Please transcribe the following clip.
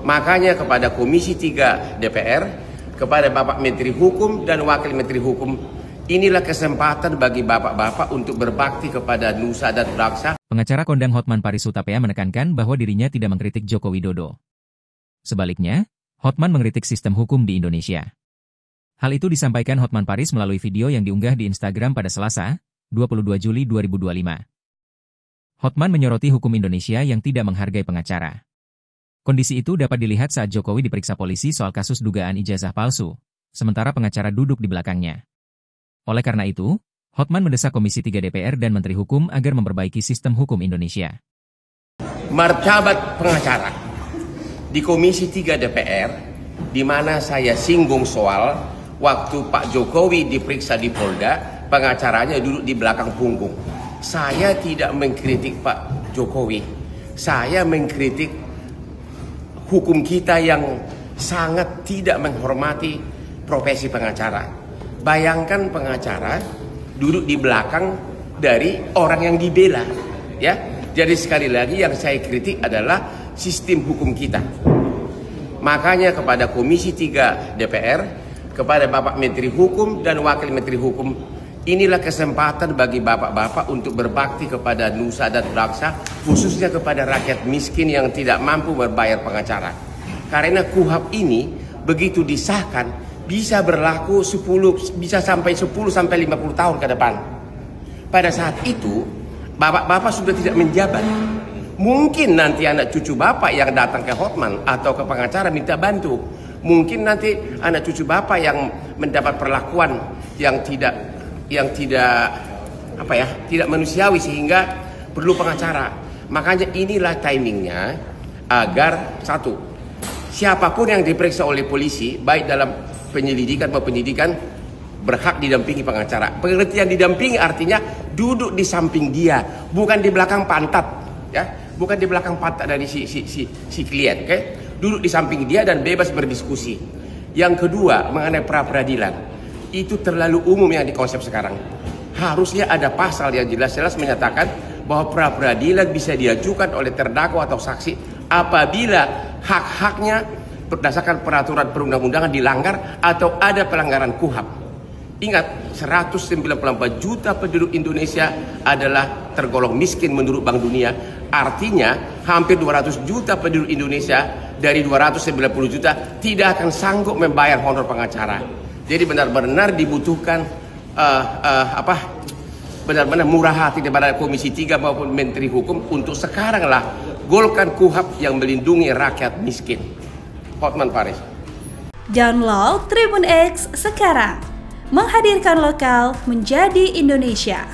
Makanya kepada Komisi 3 DPR, kepada Bapak Menteri Hukum dan Wakil Menteri Hukum, inilah kesempatan bagi bapak-bapak untuk berbakti kepada nusa dan bangsa. Pengacara kondang Hotman Paris Hutapea menekankan bahwa dirinya tidak mengkritik Joko Widodo. Sebaliknya, Hotman mengkritik sistem hukum di Indonesia. Hal itu disampaikan Hotman Paris melalui video yang diunggah di Instagram pada Selasa, 22 Juli 2025. Hotman menyoroti hukum Indonesia yang tidak menghargai pengacara. Kondisi itu dapat dilihat saat Jokowi diperiksa polisi soal kasus dugaan ijazah palsu, sementara pengacara duduk di belakangnya. Oleh karena itu, Hotman mendesak Komisi 3 DPR dan Menteri Hukum agar memperbaiki sistem hukum Indonesia. Martabat pengacara di Komisi 3 DPR, di mana saya singgung soal waktu Pak Jokowi diperiksa di Polda, pengacaranya duduk di belakang punggung. Saya tidak mengkritik Pak Jokowi, saya mengkritik hukum kita yang sangat tidak menghormati profesi pengacara. Bayangkan pengacara duduk di belakang dari orang yang dibela, ya. Jadi sekali lagi yang saya kritik adalah sistem hukum kita. Makanya kepada Komisi 3 DPR, kepada Bapak Menteri Hukum dan Wakil Menteri Hukum, inilah kesempatan bagi bapak-bapak untuk berbakti kepada nusa dan bangsa, khususnya kepada rakyat miskin yang tidak mampu berbayar pengacara. Karena KUHP ini begitu disahkan bisa berlaku 10 sampai 50 tahun ke depan. Pada saat itu bapak-bapak sudah tidak menjabat. Mungkin nanti anak cucu bapak yang datang ke Hotman atau ke pengacara minta bantu. Mungkin nanti anak cucu bapak yang mendapat perlakuan yang tidak manusiawi sehingga perlu pengacara. Makanya inilah timingnya agar satu, siapapun yang diperiksa oleh polisi baik dalam penyelidikan maupun penyidikan berhak didampingi pengacara. Pengertian didampingi artinya duduk di samping dia, bukan di belakang pantat, ya, bukan di belakang pantat dari si klien, oke? Duduk di samping dia dan bebas berdiskusi. Yang kedua, mengenai pra peradilan. Itu terlalu umum yang dikonsep sekarang. Harusnya ada pasal yang jelas-jelas menyatakan bahwa pra peradilan bisa diajukan oleh terdakwa atau saksi apabila hak-haknya berdasarkan peraturan perundang-undangan dilanggar atau ada pelanggaran KUHP. Ingat, 194 juta penduduk Indonesia adalah tergolong miskin menurut Bank Dunia. Artinya hampir 200 juta penduduk Indonesia dari 290 juta tidak akan sanggup membayar honor pengacara. Jadi benar-benar dibutuhkan benar-benar murah hati daripada Komisi 3 maupun Menteri Hukum untuk sekaranglah golkan KUHP yang melindungi rakyat miskin. Hotman Paris. Download Tribun X sekarang, menghadirkan lokal menjadi Indonesia.